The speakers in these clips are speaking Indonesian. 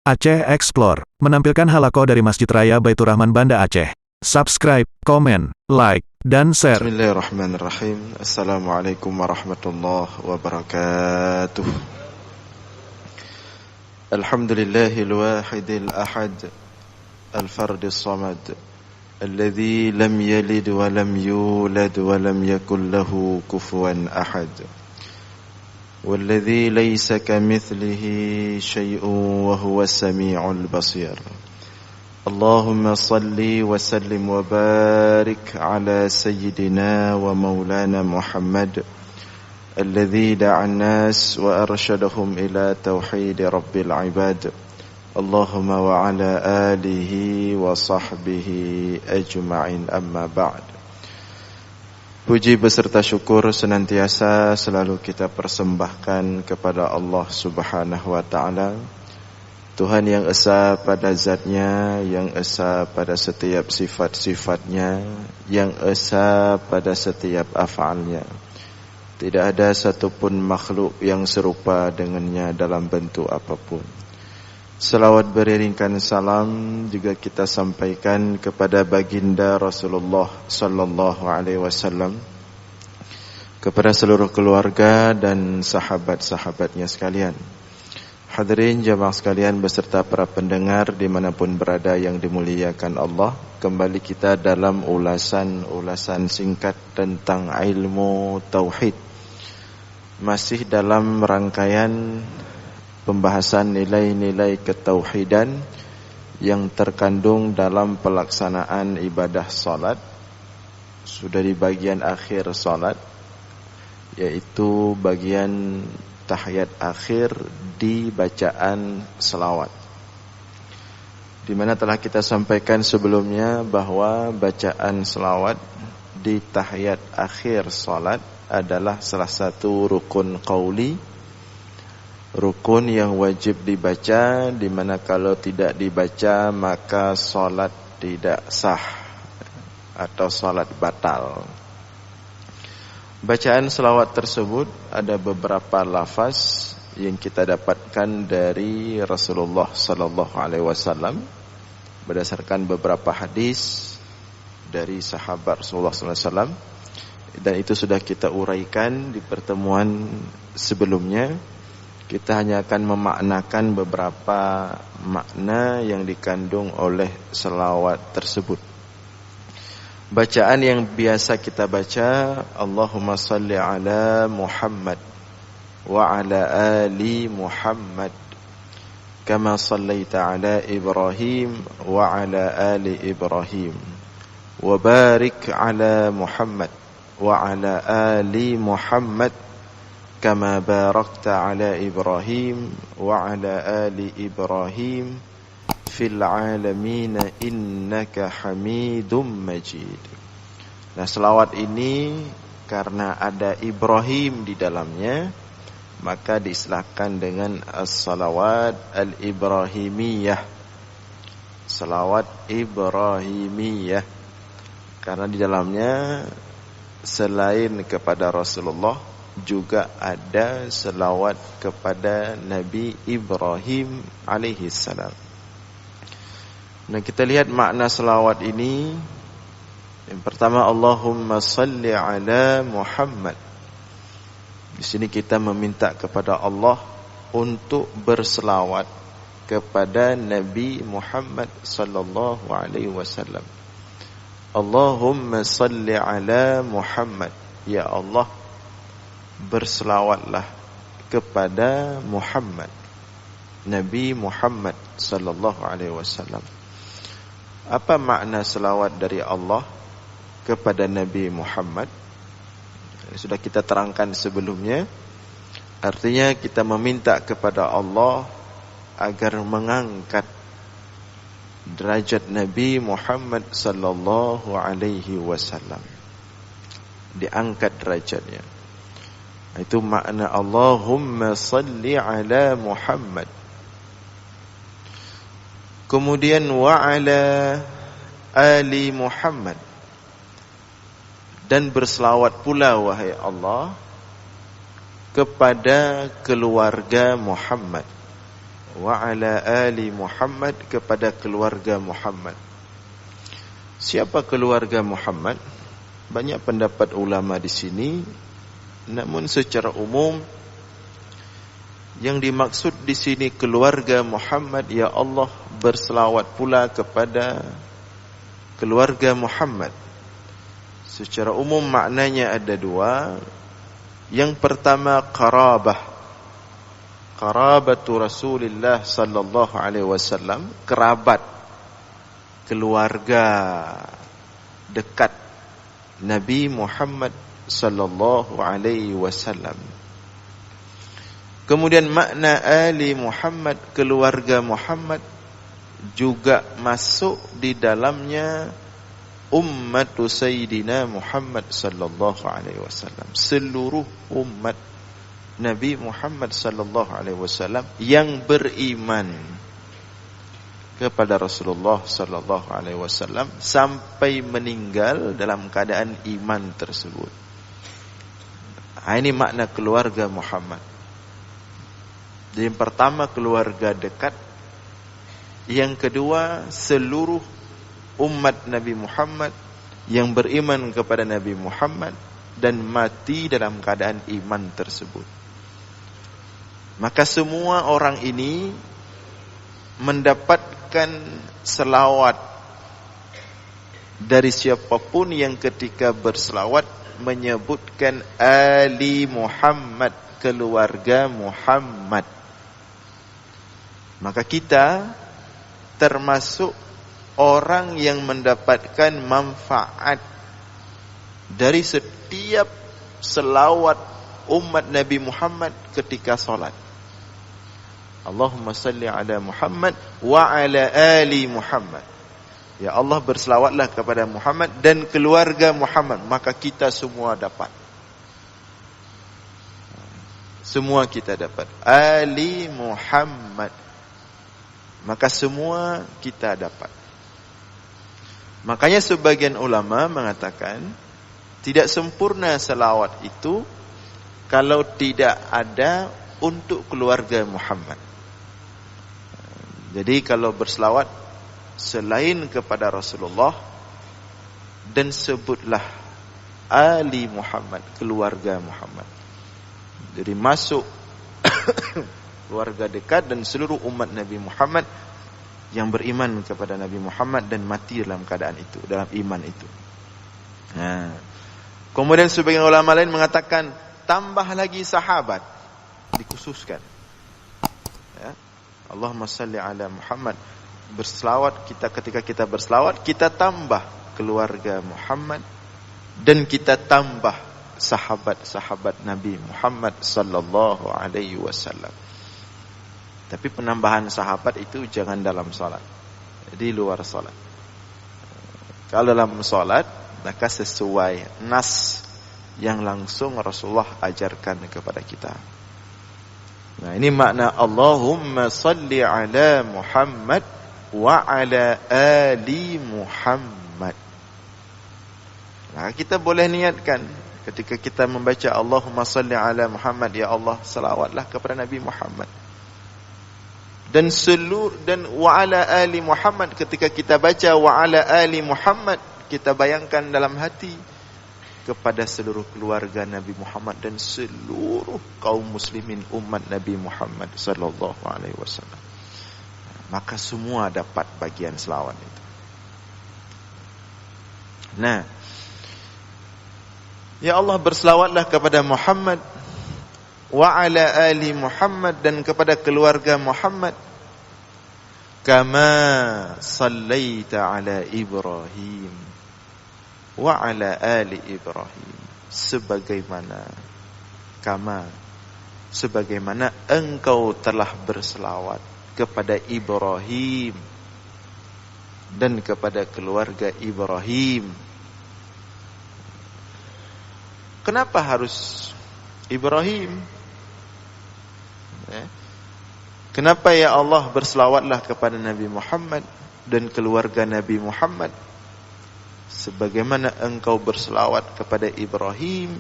Aceh Explore menampilkan halaqah dari Masjid Raya Baitur Rahman Banda Aceh. Subscribe, komen, like, dan share. Bismillahirrahmanirrahim. Assalamualaikum warahmatullahi wabarakatuh. Alhamdulillahil wahidil ahad, al-fardis samad, alladzi lam yalid wa lam yulad wa lam yakul lahu kufuwan ahad. والذي ليس كمثله شيء وهو السميع البصير. اللهم صل وسلم وبارك على سيدنا ومولانا محمد الذي دعا الناس وأرشدهم إلى توحيد رب العباد. اللهم وعلى آله وصحبه أجمعين. أما بعد. Puji beserta syukur senantiasa selalu kita persembahkan kepada Allah Subhanahu wa ta'ala, Tuhan yang esa pada zatnya, yang esa pada setiap sifat-sifatnya, yang esa pada setiap af'alnya. Tidak ada satupun makhluk yang serupa dengannya dalam bentuk apapun. Salawat beriringkan salam juga kita sampaikan kepada baginda Rasulullah sallallahu alaihi wasallam, kepada seluruh keluarga dan sahabat-sahabatnya sekalian. Hadirin jamaah sekalian beserta para pendengar dimanapun berada yang dimuliakan Allah, kembali kita dalam ulasan singkat tentang ilmu tauhid. Masih dalam rangkaian pembahasan nilai-nilai ketauhidan yang terkandung dalam pelaksanaan ibadah salat. Sudah di bagian akhir salat, yaitu bagian tahiyat akhir di bacaan selawat, di mana telah kita sampaikan sebelumnya bahwa bacaan selawat di tahiyat akhir salat adalah salah satu rukun qauli, rukun yang wajib dibaca, di mana kalau tidak dibaca maka salat tidak sah atau salat batal. Bacaan selawat tersebut ada beberapa lafaz yang kita dapatkan dari Rasulullah sallallahu alaihi wasallam berdasarkan beberapa hadis dari sahabat Rasulullah sallallahu alaihi wasallam, dan itu sudah kita uraikan di pertemuan sebelumnya. Kita hanya akan memaknakan beberapa makna yang dikandung oleh selawat tersebut. Bacaan yang biasa kita baca, Allahumma salli ala Muhammad wa ala ali Muhammad kama sallaita ala Ibrahim wa ala ali Ibrahim wa barik ala Muhammad wa ala ali Muhammad kama barakta ala Ibrahim wa ala ali Ibrahim fil alamin innaka Hamidum Majid. Nah, selawat ini karena ada Ibrahim di dalamnya, maka diistilahkan dengan as-salawat al-ibrahimiyah. Selawat Ibrahimiyah, karena di dalamnya selain kepada Rasulullah juga ada selawat kepada Nabi Ibrahim alaihi salam. Nah, kita lihat makna selawat ini. Yang pertama, Allahumma salli ala Muhammad. Di sini kita meminta kepada Allah untuk berselawat kepada Nabi Muhammad sallallahu alaihi wasallam. Allahumma salli ala Muhammad. Ya Allah, berselawatlah kepada Muhammad, Nabi Muhammad sallallahu alaihi wasallam. Apa makna selawat dari Allah kepada Nabi Muhammad? Sudah kita terangkan sebelumnya. Artinya kita meminta kepada Allah agar mengangkat derajat Nabi Muhammad sallallahu alaihi wasallam, diangkat derajatnya. Itu makna Allahumma salli ala Muhammad. Kemudian wa ala ali Muhammad, dan berselawat pula wahai Allah kepada keluarga Muhammad. wa ala ali Muhammad, kepada keluarga Muhammad. Siapa keluarga Muhammad? Banyak pendapat ulama di sini, namun secara umum yang dimaksud di sini keluarga Muhammad, ya Allah berselawat pula kepada keluarga Muhammad. Secara umum maknanya ada dua. Yang pertama qarabah, qarabatu Rasulullah sallallahu alaihi wasallam, kerabat, keluarga dekat Nabi Muhammad sallallahu alaihi wasallam. Kemudian makna ali Muhammad, keluarga Muhammad, juga masuk di dalamnya ummatu Sayyidina Muhammad sallallahu alaihi wasallam. Seluruh umat Nabi Muhammad sallallahu alaihi wasallam yang beriman kepada Rasulullah sallallahu alaihi wasallam sampai meninggal dalam keadaan iman tersebut. Ini makna keluarga Muhammad. Yang pertama keluarga dekat, yang kedua seluruh umat Nabi Muhammad yang beriman kepada Nabi Muhammad dan mati dalam keadaan iman tersebut. Maka semua orang ini mendapatkan selawat dari siapapun yang ketika berselawat menyebutkan Ali Muhammad, keluarga Muhammad. Maka kita termasuk orang yang mendapatkan manfaat dari setiap selawat umat Nabi Muhammad ketika salat. Allahumma salli ala Muhammad wa ala ali Muhammad. Ya Allah berselawatlah kepada Muhammad dan keluarga Muhammad. Maka kita semua dapat. Semua kita dapat. Ali Muhammad. Maka semua kita dapat. Makanya sebagian ulama mengatakan tidak sempurna selawat itu kalau tidak ada untuk keluarga Muhammad. Jadi kalau berselawat selain kepada Rasulullah, dan sebutlah Ali Muhammad, keluarga Muhammad. Jadi masuk keluarga dekat dan seluruh umat Nabi Muhammad yang beriman kepada Nabi Muhammad dan mati dalam keadaan itu, dalam iman itu. Kemudian sebagian ulama lain mengatakan tambah lagi sahabat, dikhususkan. Ya. Allahumma salli ala Muhammad, berselawat kita, ketika kita berselawat kita tambah keluarga Muhammad dan kita tambah sahabat-sahabat Nabi Muhammad sallallahu alaihi wasallam. Tapi penambahan sahabat itu jangan dalam salat, di luar salat. Kalau dalam salat maka sesuai nas yang langsung Rasulullah ajarkan kepada kita. Nah, ini makna Allahumma salli ala Muhammad wa ala ali Muhammad. Nah, kita boleh niatkan ketika kita membaca Allahumma salli ala Muhammad, ya Allah salawatlah kepada Nabi Muhammad. Dan wa ala ali Muhammad, ketika kita baca wa ala ali Muhammad, kita bayangkan dalam hati kepada seluruh keluarga Nabi Muhammad dan seluruh kaum muslimin umat Nabi Muhammad sallallahu alaihi wasallam. Maka semua dapat bagian selawat itu. Nah, ya Allah berselawatlah kepada Muhammad wa ala ali Muhammad, dan kepada keluarga Muhammad, kama sallaita ala Ibrahim wa ala ali Ibrahim, sebagaimana engkau telah berselawat kepada Ibrahim dan kepada keluarga Ibrahim. Kenapa harus Ibrahim? Kenapa ya Allah berselawatlah kepada Nabi Muhammad dan keluarga Nabi Muhammad sebagaimana engkau berselawat kepada Ibrahim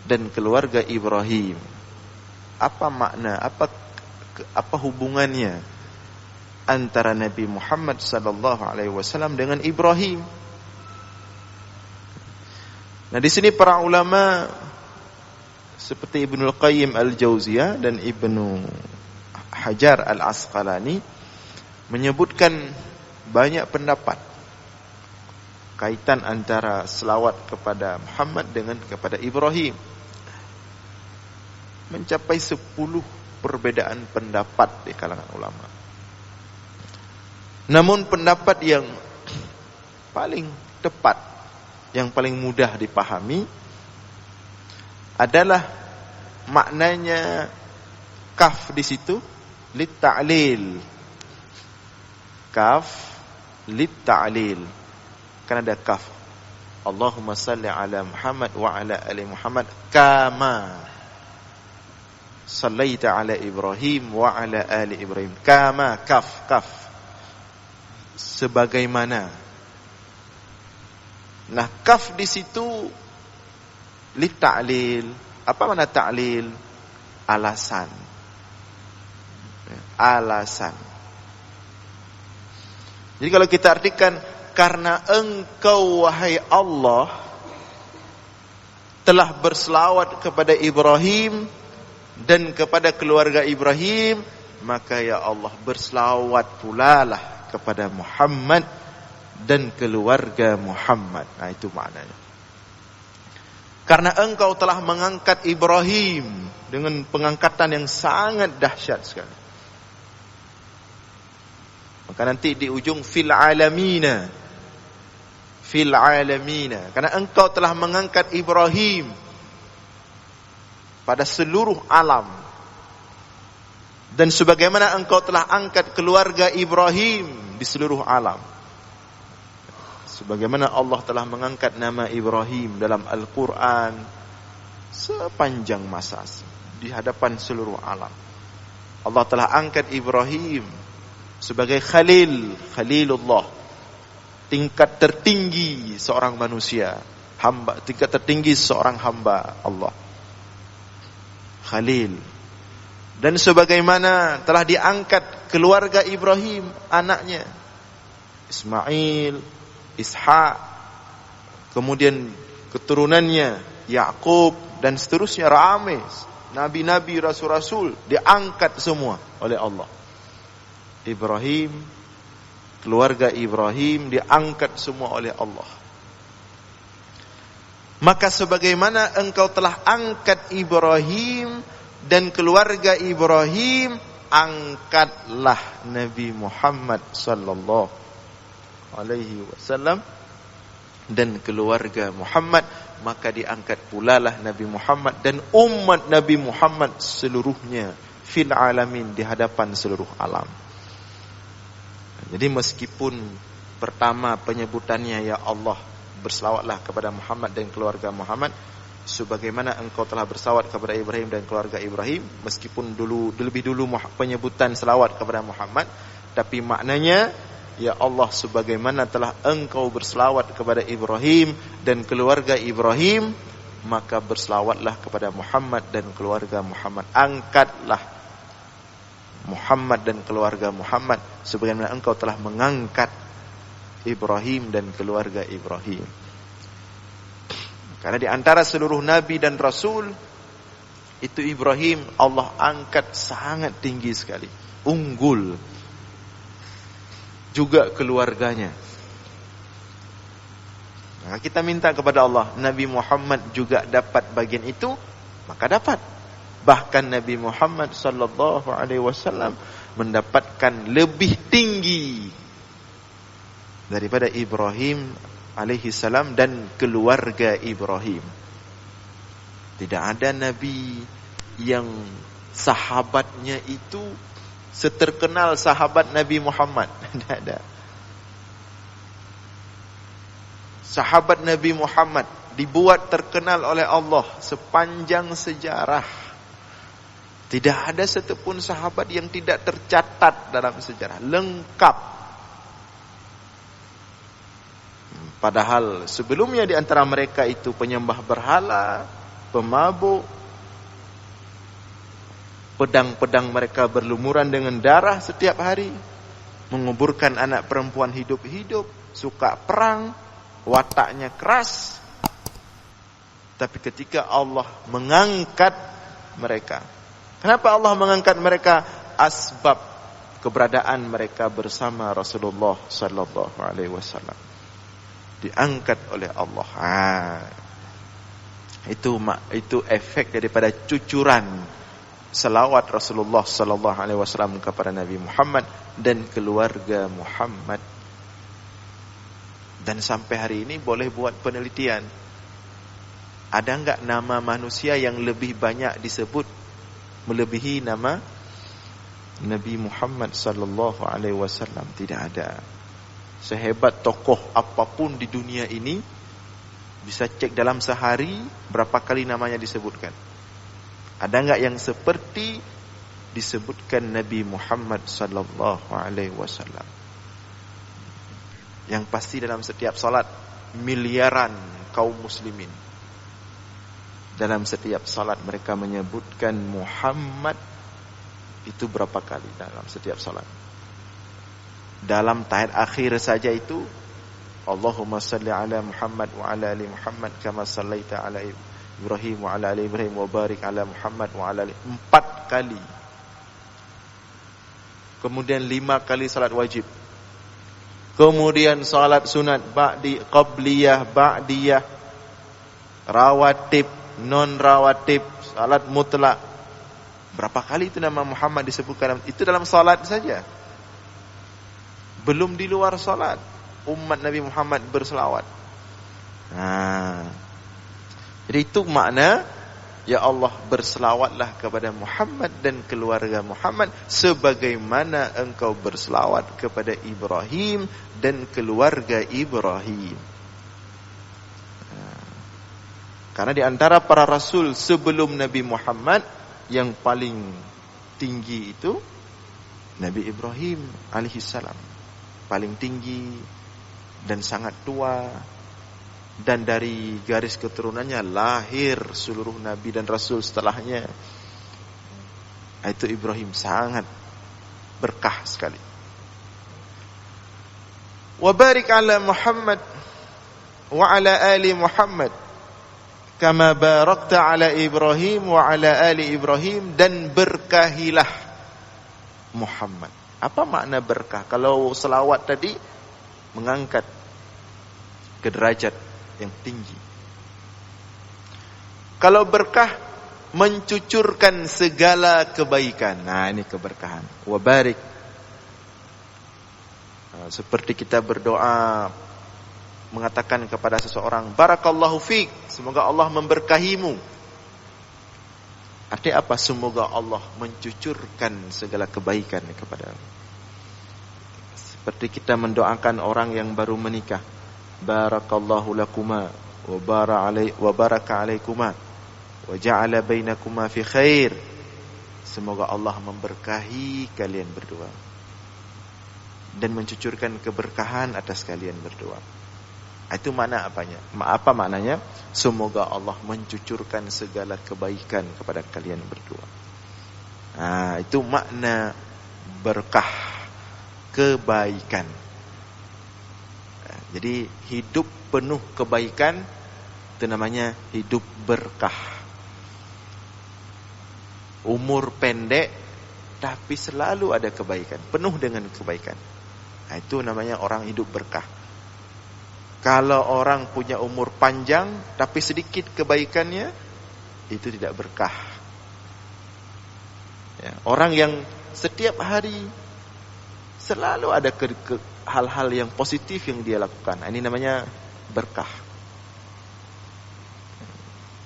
dan keluarga Ibrahim? Apa makna, apa hubungannya antara Nabi Muhammad sallallahu alaihi wasallam dengan Ibrahim. Nah, di sini para ulama seperti Ibnul Qayyim Al-Jauziyah dan Ibnu Hajar Al-Asqalani menyebutkan banyak pendapat kaitan antara selawat kepada Muhammad dengan kepada Ibrahim. Mencapai 10 perbedaan pendapat di kalangan ulama. Namun pendapat yang paling tepat, yang paling mudah dipahami adalah maknanya kaf di situ lit ta'lil. Kaf lit ta'lil. Kan ada kaf. Allahumma salli ala Muhammad wa ala ali Muhammad kama sallaita ala Ibrahim wa ala ali Ibrahim. Kama, kaf, kaf. Sebagaimana. Nah, kaf di situ li ta'lil. Apa makna ta'lil? Alasan. Alasan. Jadi kalau kita artikan, karena engkau wahai Allah telah berselawat kepada Ibrahim dan kepada keluarga Ibrahim, maka ya Allah berselawat pula lah kepada Muhammad dan keluarga Muhammad. Nah, itu maknanya. Karena engkau telah mengangkat Ibrahim dengan pengangkatan yang sangat dahsyat sekali. Maka nanti di ujung fil alamina. Fil alamina. Karena engkau telah mengangkat Ibrahim pada seluruh alam. Dan sebagaimana engkau telah angkat keluarga Ibrahim di seluruh alam. Sebagaimana Allah telah mengangkat nama Ibrahim dalam Al-Quran sepanjang masa di hadapan seluruh alam. Allah telah angkat Ibrahim sebagai Khalil, Khalilullah, tingkat tertinggi seorang manusia, hamba, tingkat tertinggi seorang hamba Allah, Khalil. Dan sebagaimana telah diangkat keluarga Ibrahim, anaknya Ismail, Ishak, kemudian keturunannya Yakub dan seterusnya, ramai nabi-nabi, rasul-rasul diangkat semua oleh Allah. Ibrahim, keluarga Ibrahim diangkat semua oleh Allah. Maka sebagaimana engkau telah angkat Ibrahim dan keluarga Ibrahim, angkatlah Nabi Muhammad sallallahu alaihi wasallam dan keluarga Muhammad, maka diangkat pula lah Nabi Muhammad dan umat Nabi Muhammad seluruhnya fil alamin, di hadapan seluruh alam. Jadi meskipun pertama penyebutannya ya Allah berselawatlah kepada Muhammad dan keluarga Muhammad, sebagaimana engkau telah berselawat kepada Ibrahim dan keluarga Ibrahim, meskipun lebih dulu penyebutan selawat kepada Muhammad, tapi maknanya ya Allah sebagaimana telah engkau berselawat kepada Ibrahim dan keluarga Ibrahim, maka berselawatlah kepada Muhammad dan keluarga Muhammad. Angkatlah Muhammad dan keluarga Muhammad sebagaimana engkau telah mengangkat Ibrahim dan keluarga Ibrahim. Karena di antara seluruh nabi dan rasul itu Ibrahim Allah angkat sangat tinggi sekali, unggul. Juga keluarganya. Maka kita minta kepada Allah, Nabi Muhammad juga dapat bagian itu, maka dapat. Bahkan Nabi Muhammad sallallahu alaihi wasallam mendapatkan lebih tinggi daripada Ibrahim alaihi salam dan keluarga Ibrahim. Tidak ada nabi yang sahabatnya itu seterkenal sahabat Nabi Muhammad. Tidak ada. Sahabat Nabi Muhammad dibuat terkenal oleh Allah sepanjang sejarah. Tidak ada satupun sahabat yang tidak tercatat dalam sejarah. Lengkap. Padahal sebelumnya di antara mereka itu penyembah berhala, pemabuk, pedang-pedang mereka berlumuran dengan darah setiap hari. menguburkan anak perempuan hidup-hidup, suka perang, wataknya keras. Tapi ketika Allah mengangkat mereka, kenapa Allah mengangkat mereka? Asbab keberadaan mereka bersama Rasulullah sallallahu alaihi wasallam diangkat oleh Allah. Itu efek daripada cucuran selawat Rasulullah sallallahu alaihi wasallam kepada Nabi Muhammad dan keluarga Muhammad. Dan sampai hari ini boleh buat penelitian. Ada enggak nama manusia yang lebih banyak disebut melebihi nama Nabi Muhammad sallallahu alaihi wasallam? Tidak ada. Sehebat tokoh apapun di dunia ini, bisa cek dalam sehari berapa kali namanya disebutkan. Ada enggak yang seperti disebutkan Nabi Muhammad sallallahu alaihi wasallam? Yang pasti dalam setiap salat miliaran kaum muslimin, dalam setiap salat mereka menyebutkan Muhammad itu berapa kali dalam setiap salat. Dalam tahiyat akhir saja itu, Allahumma salli ala Muhammad wa ala ali Muhammad kama sallaita ala Ibrahim wa ala ali Ibrahim wa barik ala Muhammad wa ala ali, 4 kali. Kemudian 5 kali salat wajib. Kemudian salat sunat, ba'di, qabliyah, ba'diyah, rawatib, non rawatib, salat mutlak. Berapa kali itu nama Muhammad disebutkan? Itu dalam salat saja. Belum di luar salat umat Nabi Muhammad berselawat. Jadi itu makna, ya Allah berselawatlah kepada Muhammad dan keluarga Muhammad sebagaimana engkau berselawat kepada Ibrahim dan keluarga Ibrahim. Karena di antara para rasul sebelum Nabi Muhammad, yang paling tinggi itu Nabi Ibrahim alaihissalam. Paling tinggi dan sangat tua, dan dari garis keturunannya lahir seluruh nabi dan rasul setelahnya. Itu Ibrahim sangat berkah sekali. Wa barik ala Muhammad wa ala ali Muhammad kama barakta ala Ibrahim wa ala ali Ibrahim, dan berkahilah Muhammad. Apa makna berkah? Kalau selawat tadi mengangkat ke derajat yang tinggi. Kalau berkah mencucurkan segala kebaikan. Ini keberkahan. Wa barik. Seperti kita berdoa mengatakan kepada seseorang, barakallahu fiik, semoga Allah memberkahimu. Artinya apa? Semoga Allah mencucurkan segala kebaikan kepada. Seperti kita mendoakan orang yang baru menikah, barakallahu lakuma wa baraka alaikuma wa ja'ala bainakuma fi khair. Semoga Allah memberkahi kalian berdua dan mencucurkan keberkahan atas kalian berdua. Itu makna apanya? Apa maknanya? Semoga Allah mencucurkan segala kebaikan kepada kalian berdua. Itu makna berkah, kebaikan. Jadi hidup penuh kebaikan itu namanya hidup berkah. Umur pendek tapi selalu ada kebaikan, penuh dengan kebaikan. Itu namanya orang hidup berkah. Kalau orang punya umur panjang tapi sedikit kebaikannya, itu tidak berkah. Orang yang setiap hari selalu ada hal-hal yang positif yang dia lakukan, ini namanya berkah.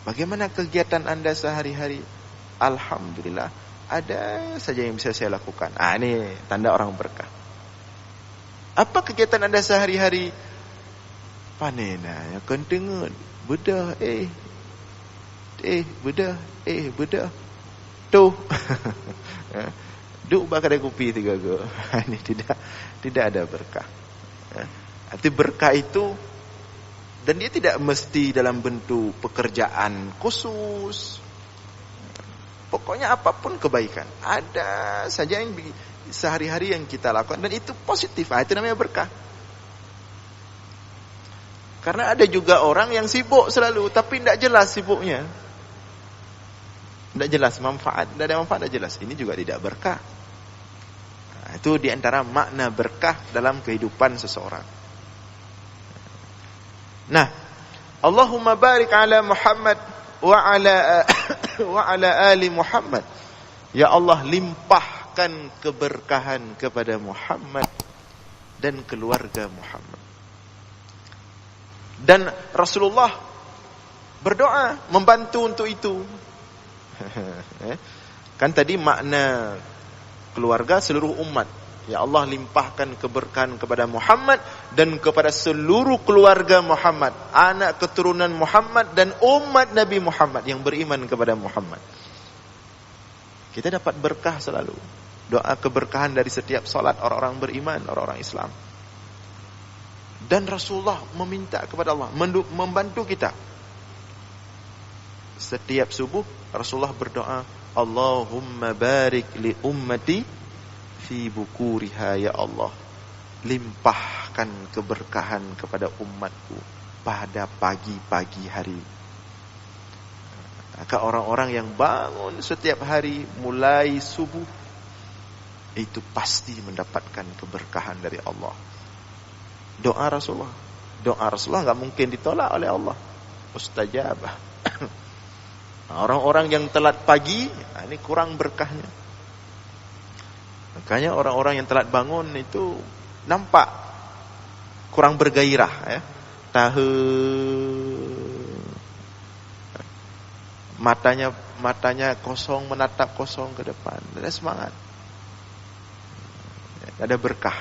Bagaimana kegiatan Anda sehari-hari? Alhamdulillah, ada saja yang bisa saya lakukan. Ini tanda orang berkah. Apa kegiatan Anda sehari-hari? Panena yang kentengan, bedah, bedah, tuh, duk bakal kopi 3 go. Ini tidak ada berkah. Arti berkah itu, dan dia tidak mesti dalam bentuk pekerjaan khusus. Pokoknya apapun kebaikan, ada saja sehari-hari yang kita lakukan, dan itu positif. Itu namanya berkah. Karena ada juga orang yang sibuk selalu, tapi tidak jelas sibuknya. Tidak jelas manfaat, tidak ada manfaat, tidak jelas. Ini juga tidak berkah. Itu diantara makna berkah dalam kehidupan seseorang. Nah, Allahumma barik ala Muhammad wa ala ali Muhammad. Ya Allah, limpahkan keberkahan kepada Muhammad dan keluarga Muhammad. Dan Rasulullah berdoa membantu untuk itu. Kan tadi makna keluarga seluruh umat. Ya Allah, limpahkan keberkahan kepada Muhammad dan kepada seluruh keluarga Muhammad, anak keturunan Muhammad dan umat Nabi Muhammad yang beriman kepada Muhammad. Kita dapat berkah selalu. Doa keberkahan dari setiap salat orang-orang beriman, orang-orang Islam. Dan Rasulullah meminta kepada Allah membantu kita. Setiap subuh Rasulullah berdoa, Allahumma barik li ummati fi bukuriha, ya Allah, limpahkan keberkahan kepada umatku pada pagi-pagi hari. Maka orang-orang yang bangun setiap hari mulai subuh itu pasti mendapatkan keberkahan dari Allah. Doa Rasulullah nggak mungkin ditolak oleh Allah. Mustajabah. Orang-orang yang telat pagi, ini kurang berkahnya. Makanya orang-orang yang telat bangun itu nampak kurang bergairah, ya. Matanya kosong, menatap kosong ke depan. Tidak ada semangat. Tidak ada berkah.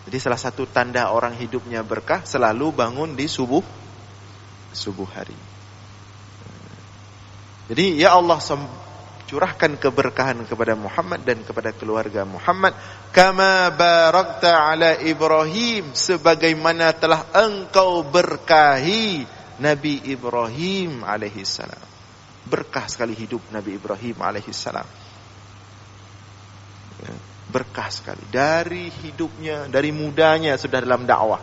Jadi salah satu tanda orang hidupnya berkah selalu bangun di subuh hari. Jadi ya Allah, curahkan keberkahan kepada Muhammad dan kepada keluarga Muhammad, kama barakta ala Ibrahim, sebagaimana telah engkau berkahi Nabi Ibrahim alaihi salam. Berkah sekali hidup Nabi Ibrahim alaihi salam. Berkah sekali. Dari hidupnya, dari mudanya sudah dalam dakwah.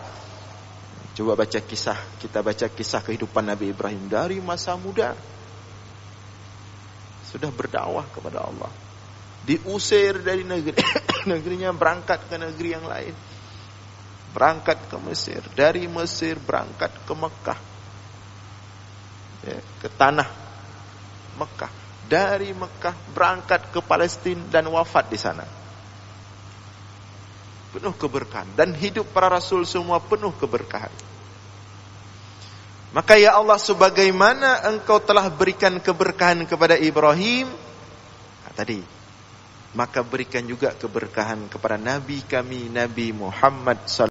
Coba kita baca kisah kehidupan Nabi Ibrahim dari masa muda. Sudah berdakwah kepada Allah. Diusir dari negerinya, berangkat ke negeri yang lain. Berangkat ke Mesir. Dari Mesir berangkat ke Mekah. Ya, ke tanah Mekah. Dari Mekah berangkat ke Palestina dan wafat di sana. Penuh keberkahan. Dan hidup para rasul semua penuh keberkahan. Maka ya Allah, sebagaimana engkau telah berikan keberkahan kepada Ibrahim, tadi, maka berikan juga keberkahan kepada Nabi kami, Nabi Muhammad sallallahu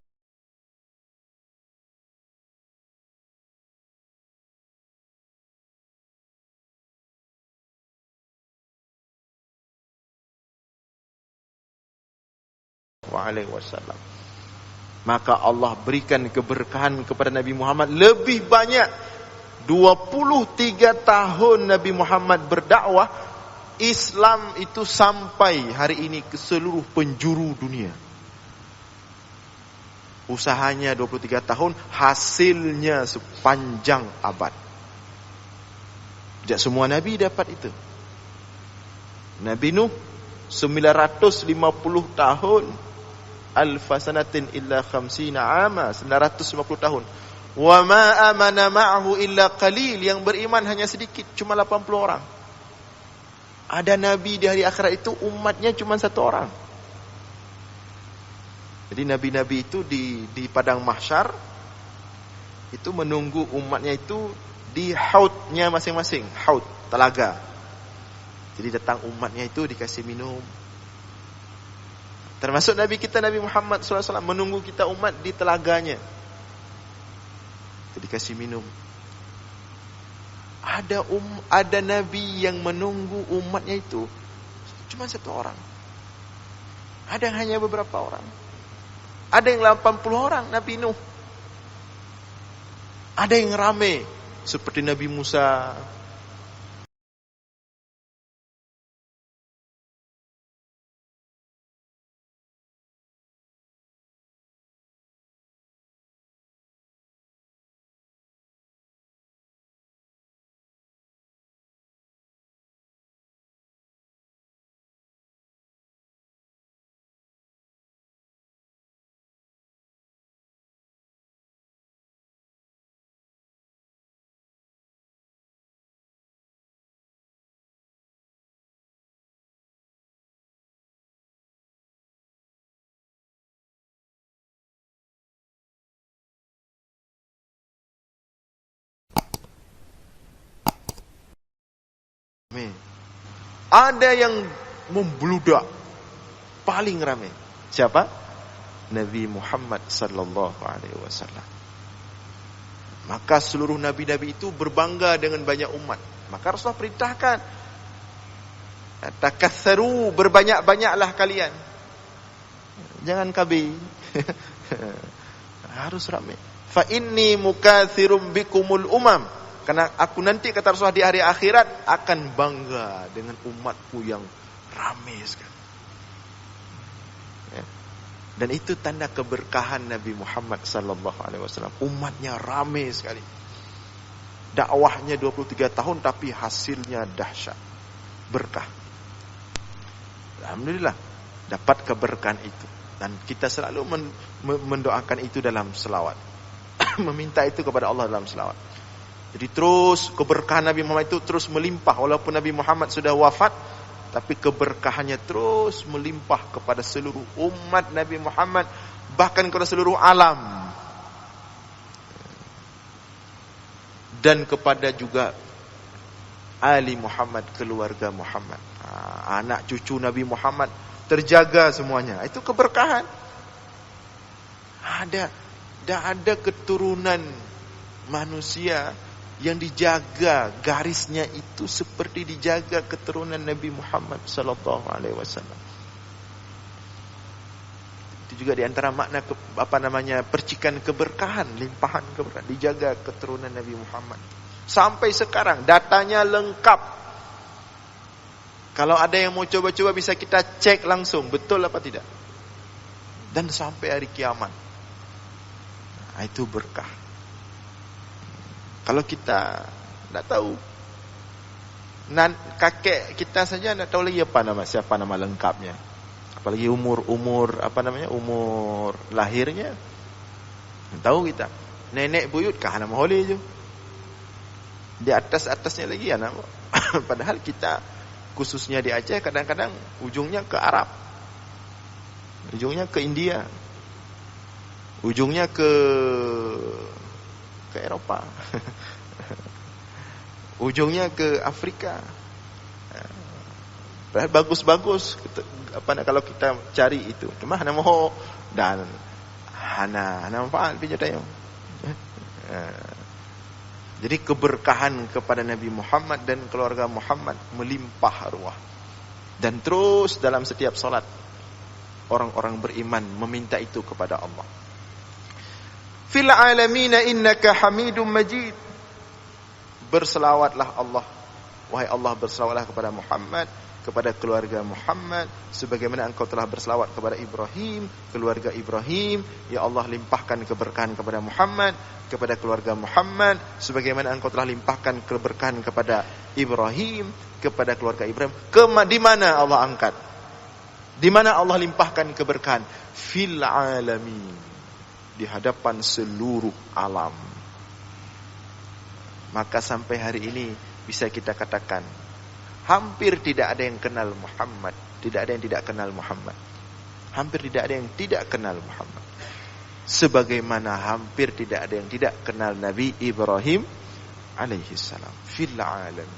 alaihi wasallam. Maka Allah berikan keberkahan kepada Nabi Muhammad lebih banyak. 23 tahun Nabi Muhammad berdakwah, Islam itu sampai hari ini ke seluruh penjuru dunia. Usahanya 23 tahun, hasilnya sepanjang abad. Tidak semua Nabi dapat itu. Nabi Nuh 950 tahun, alfasanatin illa khamsina ama, 950 tahun. Wa ma amana ma'ahu illa qalil, yang beriman hanya sedikit, cuma 80 orang. Ada nabi di hari akhirat itu umatnya cuma 1 orang. Jadi nabi-nabi itu di padang mahsyar itu menunggu umatnya itu di haudnya masing-masing, haud, telaga. Jadi datang umatnya itu dikasih minum. Termasuk Nabi kita Nabi Muhammad SAW menunggu kita umat di telaganya. Dikasih minum. Ada Nabi yang menunggu umatnya itu cuma 1 orang. Ada yang hanya beberapa orang. Ada yang 80 orang Nabi Nuh. Ada yang ramai seperti Nabi Musa, Ramai. Ada yang membludak, paling ramai. Siapa? Nabi Muhammad sallallahu alaihi wasallam. Maka seluruh nabi-nabi itu berbangga dengan banyak umat. Maka Rasulullah perintahkan, takatsaru, berbanyak-banyaklah kalian. Jangan kabi. Harus ramai. Fa inni mukatsirum bikumul umam. Karena aku nanti, kata Rasulullah, di hari akhirat akan bangga dengan umatku yang ramai sekali. Ya. Dan itu tanda keberkahan Nabi Muhammad sallallahu alaihi wasallam. Umatnya ramai sekali. Dakwahnya 23 tahun tapi hasilnya dahsyat. Berkah. Alhamdulillah dapat keberkahan itu. Dan kita selalu mendoakan itu dalam selawat. Meminta itu kepada Allah dalam selawat. Jadi terus keberkahan Nabi Muhammad itu terus melimpah. Walaupun Nabi Muhammad sudah wafat, tapi keberkahannya terus melimpah kepada seluruh umat Nabi Muhammad, bahkan kepada seluruh alam. Dan kepada juga Ali Muhammad, keluarga Muhammad, anak cucu Nabi Muhammad terjaga semuanya. Itu keberkahan. Ada keturunan manusia yang dijaga garisnya itu seperti dijaga keturunan Nabi Muhammad sallallahu alaihi wasallam. Itu juga di antara makna percikan keberkahan, limpahan keberkahan, dijaga keturunan Nabi Muhammad. Sampai sekarang datanya lengkap. Kalau ada yang mau coba-coba bisa kita cek langsung betul apa tidak. Dan sampai hari kiamat. Nah, itu berkah. Kalau kita tidak tahu, kakek kita saja tidak tahu lagi siapa nama lengkapnya. Apalagi umur lahirnya. Tahu kita. Nenek buyut kah nama boleh je. Di atasnya lagi anak. Padahal kita khususnya di Aceh kadang-kadang ujungnya ke Arab. Ujungnya ke India. Ujungnya ke Eropa. Ujungnya ke Afrika. Padahal bagus-bagus kalau kita cari itu. Cuma hana moho dan hana manfaat bijadayo. Jadi keberkahan kepada Nabi Muhammad dan keluarga Muhammad melimpah ruah. Dan terus dalam setiap salat orang-orang beriman meminta itu kepada Allah. Fil alamina innaka hamidum majid. Berselawatlah Allah, wahai Allah, berselawatlah kepada Muhammad, kepada keluarga Muhammad, sebagaimana engkau telah berselawat kepada Ibrahim, keluarga Ibrahim. Ya Allah, limpahkan keberkahan kepada Muhammad, kepada keluarga Muhammad, sebagaimana engkau telah limpahkan keberkahan kepada Ibrahim, kepada keluarga Ibrahim. Di mana Allah angkat? Di mana Allah limpahkan keberkahan? Fil alamin, di hadapan seluruh alam. Maka sampai hari ini bisa kita katakan hampir tidak ada yang kenal Muhammad, tidak ada yang tidak kenal Muhammad. Hampir tidak ada yang tidak kenal Muhammad. Sebagaimana hampir tidak ada yang tidak kenal Nabi Ibrahim alaihi salam fil alamin.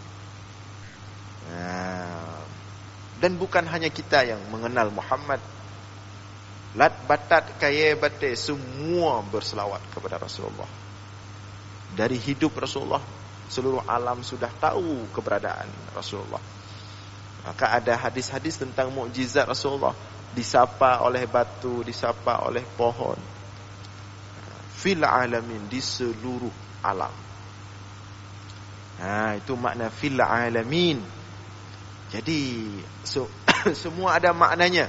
Dan bukan hanya kita yang mengenal Muhammad. Lat batat kaya bate semua berselawat kepada Rasulullah. Dari hidup Rasulullah, seluruh alam sudah tahu keberadaan Rasulullah. Maka ada hadis-hadis tentang mukjizat Rasulullah, disapa oleh batu, disapa oleh pohon. Fil alamin, di seluruh alam. Itu makna fil alamin. Jadi semua ada maknanya.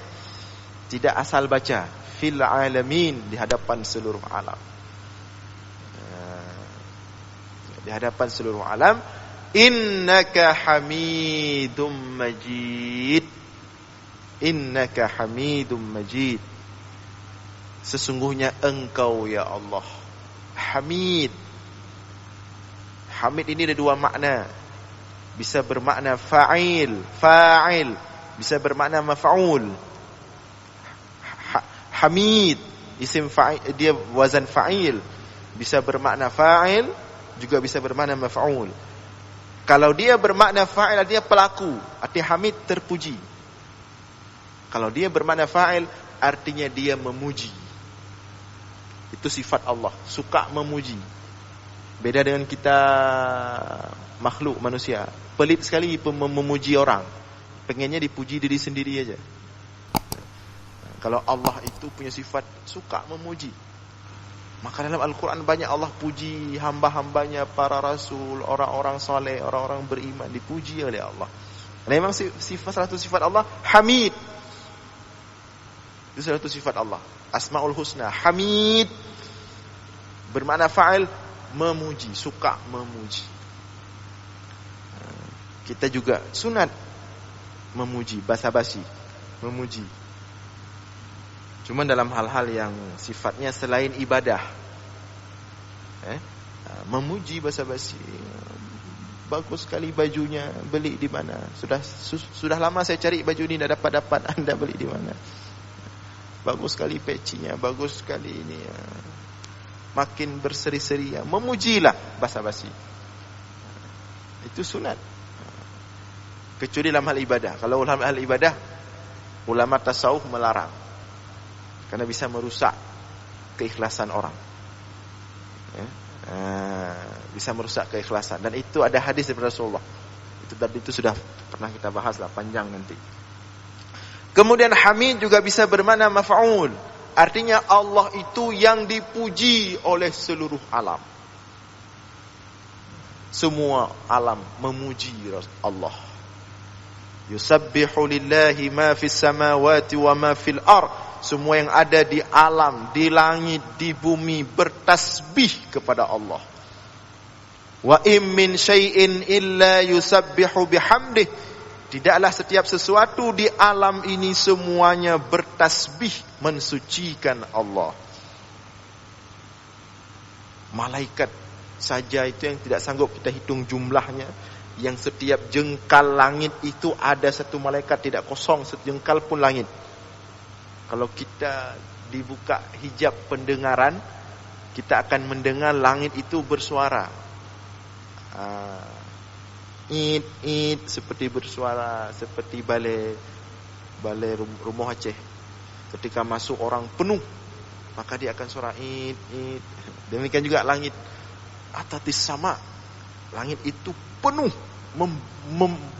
Tidak asal baca. Fil alamin, di hadapan seluruh alam. Di hadapan seluruh alam. Innaka hamidum majid. Innaka hamidum majid. Sesungguhnya engkau ya Allah Hamid. Hamid ini ada dua makna. Bisa bermakna fa'il, bisa bermakna maf'ul. Hamid isim fa'il, dia wazan fa'il, bisa bermakna fa'il, juga bisa bermakna maf'ul. Kalau dia bermakna fa'il, artinya pelaku. Artinya hamid, terpuji. Kalau dia bermakna fa'il, artinya dia memuji. Itu sifat Allah, suka memuji. Beda dengan kita makhluk manusia, pelit sekali memuji orang. Pengennya dipuji diri sendiri aja. Kalau Allah itu punya sifat suka memuji. Maka dalam Al-Quran banyak Allah puji hamba-hambanya, para rasul, orang-orang soleh, orang-orang beriman, dipuji oleh Allah. Memang salah satu sifat Allah Hamid. Itu salah satu sifat Allah. Asmaul Husna, Hamid. Bermakna fa'il, memuji, suka memuji. Kita juga sunat memuji, basa-basi, memuji. Cuma dalam hal-hal yang sifatnya selain ibadah. Memuji basa-basi. Bagus sekali bajunya, beli di mana? Sudah lama saya cari baju ini, tidak dapat. Anda beli di mana? Bagus sekali pecinya, bagus sekali ini. Makin berseri-seri, memujilah basa-basi. Itu sunat. Kecuali dalam hal ibadah. Kalau dalam hal ibadah, ulama tasawuf melarang. Karena bisa merusak keikhlasan orang. Bisa merusak keikhlasan. Dan itu ada hadis dari Rasulullah. Itu sudah pernah kita bahas lah, panjang nanti. Kemudian hamid juga bisa bermakna maf'ul. Artinya Allah itu yang dipuji oleh seluruh alam. Semua alam memuji Allah. Yusabbihu lillahi ma fis samawati wa ma fil ardh. Semua yang ada di alam, di langit, di bumi bertasbih kepada Allah. Wa im min syai'in illa yusabbihu bihamdih. Tidaklah setiap sesuatu di alam ini semuanya bertasbih mensucikan Allah. Malaikat saja itu yang tidak sanggup kita hitung jumlahnya. Yang setiap jengkal langit itu ada satu malaikat, tidak kosong sejengkal pun langit. Kalau kita dibuka hijab pendengaran, kita akan mendengar langit itu bersuara. It seperti bersuara, seperti balai rumah Aceh. Ketika masuk orang penuh, maka dia akan suara it. Demikian juga langit. Atatis sama, langit itu penuh,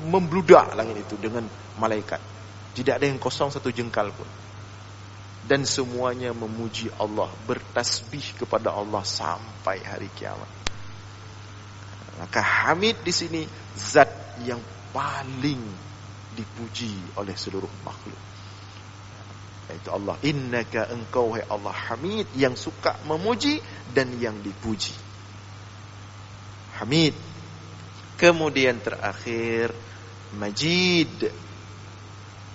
membludak langit itu dengan malaikat. Tidak ada yang kosong satu jengkal pun. Dan semuanya memuji Allah, bertasbih kepada Allah sampai hari kiamat. Maka hamid di sini zat yang paling dipuji oleh seluruh makhluk. Yaitu Allah. Innaka engkau hai Allah hamid, yang suka memuji dan yang dipuji. Hamid. Kemudian terakhir Majid.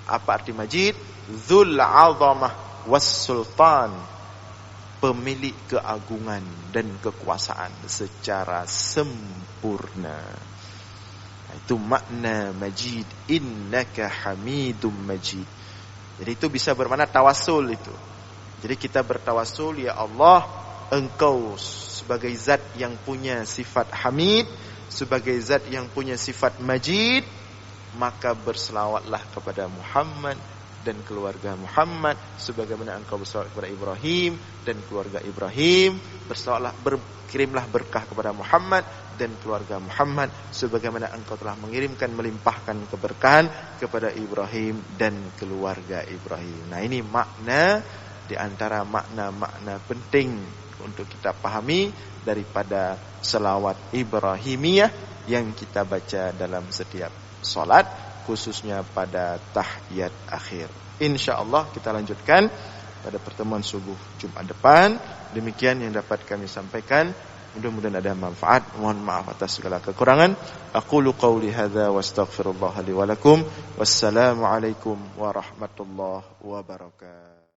Apa arti Majid? Dzul 'azamah was-sultan, pemilik keagungan dan kekuasaan secara sempurna. Itu makna Majid. Innaka Hamidum Majid. Jadi itu bisa bermakna tawassul itu. Jadi kita bertawassul, ya Allah, engkau sebagai zat yang punya sifat Hamid, sebagai zat yang punya sifat Majid, maka berselawatlah kepada Muhammad dan keluarga Muhammad sebagaimana engkau berselawat kepada Ibrahim dan keluarga Ibrahim. Berkirimlah berkah kepada Muhammad dan keluarga Muhammad sebagaimana engkau telah mengirimkan, melimpahkan keberkahan kepada Ibrahim dan keluarga Ibrahim. Nah, ini makna di antara makna-makna penting untuk kita pahami daripada selawat Ibrahimiyah yang kita baca dalam setiap solat, khususnya pada tahiyat akhir. InsyaAllah kita lanjutkan pada pertemuan subuh Jumat depan. Demikian yang dapat kami sampaikan. Mudah-mudahan ada manfaat. Mohon maaf atas segala kekurangan. Aqulu qawli hadza wa astaghfirullah li wa lakum. Wassalamualaikum warahmatullahi wabarakatuh.